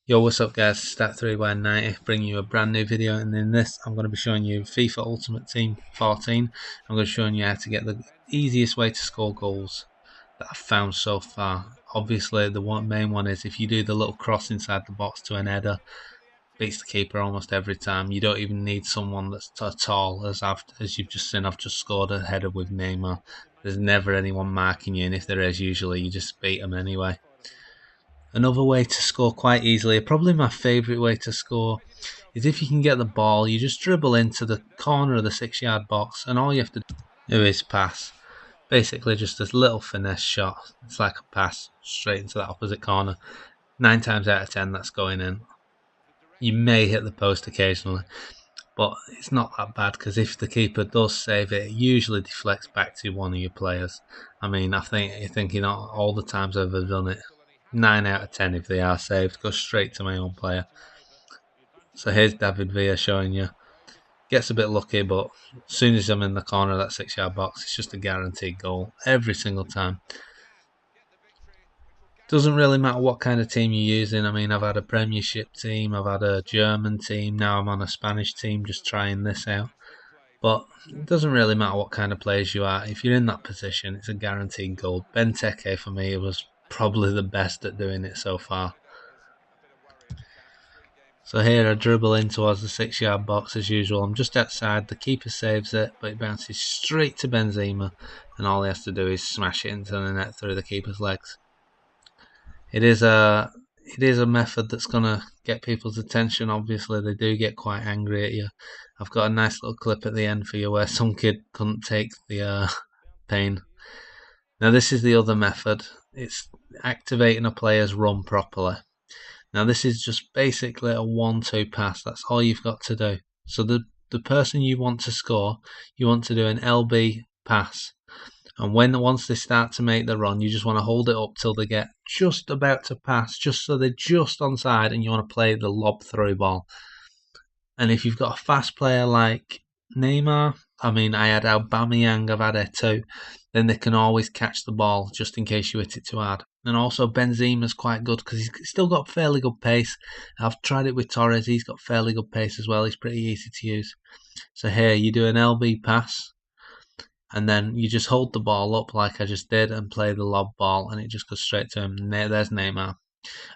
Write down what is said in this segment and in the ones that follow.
Yo, what's up guys, Stat3by90 bringing you a brand new video, and in this I'm going to be showing you FIFA Ultimate Team 14. I'm going to be showing you how to get the easiest way to score goals that I've found so far. Obviously the main one is if you do the little cross inside the box to an header, beats the keeper almost every time. You don't even need someone that's tall, as you've just seen. I've just scored a header with Neymar. There's never anyone marking you, and if there is, usually you just beat them anyway. Another way to score quite easily, probably my favourite way to score, is if you can get the ball, you just dribble into the corner of the 6-yard box, and all you have to do is pass. Basically just this little finesse shot. It's like a pass straight into that opposite corner. 9 times out of 10 that's going in. You may hit the post occasionally, but it's not that bad, because if the keeper does save it, it usually deflects back to one of your players. I mean, I think all the times I've ever done it, 9 out of 10 if they are saved, go straight to my own player. So here's David Villa showing you. Gets a bit lucky, but as soon as I'm in the corner of that 6-yard box, it's just a guaranteed goal every single time. Doesn't really matter what kind of team you're using. I mean, I've had a Premiership team, I've had a German team, now I'm on a Spanish team just trying this out. But it doesn't really matter what kind of players you are. If you're in that position, it's a guaranteed goal. Benteke, for me, was probably the best at doing it so far. So here I dribble in towards the 6-yard box as usual. I'm just outside, the keeper saves it, but it bounces straight to Benzema, and all he has to do is smash it into the net through the keeper's legs. It is a method that's going to get people's attention. Obviously, they do get quite angry at you. I've got a nice little clip at the end for you where some kid couldn't take the pain. Now this is the other method. It's activating a player's run properly. Now this is just basically a 1-2 pass. That's all you've got to do. So the person you want to score, you want to do an LB pass. And once they start to make the run, you just want to hold it up till they get just about to pass, just so they're just onside, and you want to play the lob through ball. And if you've got a fast player like Neymar, I mean, I had Aubameyang, I've had Eto'o, then they can always catch the ball just in case you hit it too hard. And also Benzema's quite good because he's still got fairly good pace. I've tried it with Torres, he's got fairly good pace as well. He's pretty easy to use. So here you do an LB pass, and then you just hold the ball up like I just did and play the lob ball, and it just goes straight to him. There's Neymar.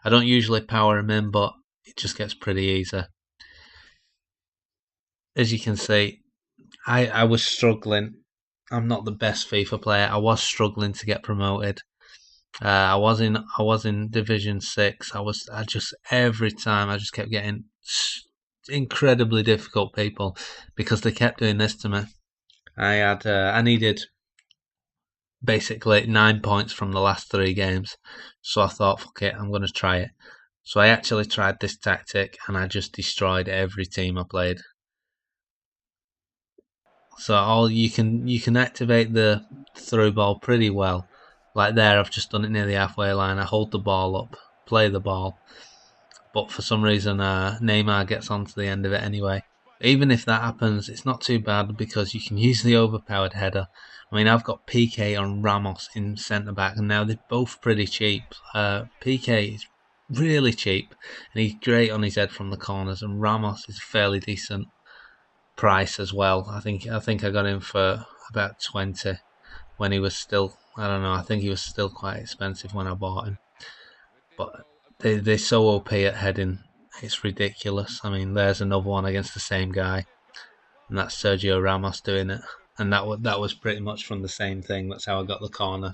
I don't usually power him in, but it just gets pretty easy. As you can see, I was struggling. I'm not the best FIFA player. I was struggling to get promoted. I was in Division 6. Every time I just kept getting incredibly difficult people because they kept doing this to me. I needed basically 9 points from the last 3 games, so I thought, fuck it, I'm going to try it. So I actually tried this tactic, and I just destroyed every team I played. So you can activate the through ball pretty well. Like there, I've just done it near the halfway line. I hold the ball up, play the ball, but for some reason Neymar gets onto the end of it anyway. Even if that happens, it's not too bad because you can use the overpowered header. I mean, I've got Piqué and Ramos in centre back, and now they're both pretty cheap. Piqué is really cheap, and he's great on his head from the corners, and Ramos is fairly decent price as well. I think I got him for about 20 when he was still, I don't know, I think he was still quite expensive when I bought him. But they're so OP at heading, it's ridiculous. I mean, there's another one against the same guy, and that's Sergio Ramos doing it. And that was pretty much from the same thing. That's how I got the corner.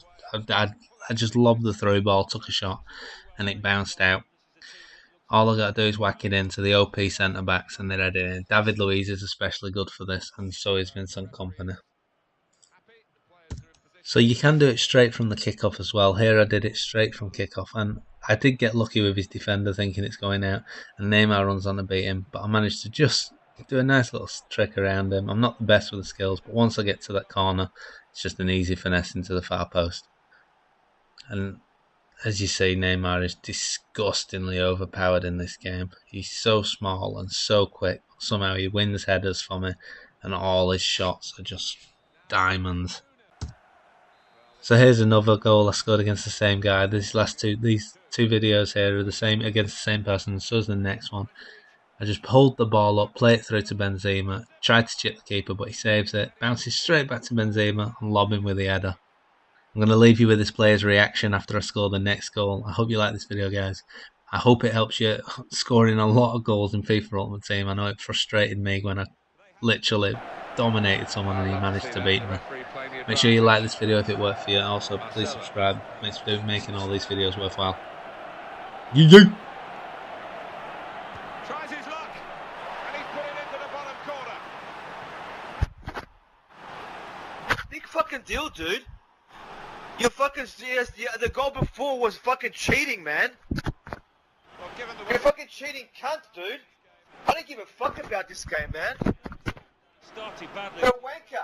I just lobbed the through ball, took a shot, and it bounced out. All I got to do is whack it into the OP centre backs, and they're head it in. David Luiz is especially good for this, and so is Vincent Kompany. So you can do it straight from the kickoff as well. Here I did it straight from kickoff, and I did get lucky with his defender thinking it's going out, and Neymar runs on to beat him, but I managed to just do a nice little trick around him. I'm not the best with the skills, but once I get to that corner, it's just an easy finesse into the far post. And as you see, Neymar is disgustingly overpowered in this game. He's so small and so quick. Somehow he wins headers for me, and all his shots are just diamonds. So here's another goal I scored against the same guy. These two videos here are the same against the same person, so is the next one. I just hold the ball up, play it through to Benzema, tried to chip the keeper, but he saves it, bounces straight back to Benzema and lob him with the header. I'm going to leave you with this player's reaction after I score the next goal. I hope you like this video, guys. I hope it helps you scoring a lot of goals in FIFA Ultimate Team. I know it frustrated me when I literally dominated someone and he managed to beat me. Make sure you like this video if it worked for you. Also, please subscribe. Makes making all these videos worthwhile. Yeah. Tries his luck, and he's put it into the bottom corner. Big fucking deal, dude. You fucking the goal before was fucking cheating, man. Well, given the You're a fucking cheating cunt, dude. I don't give a fuck about this game, man. started badly. You're a wanker.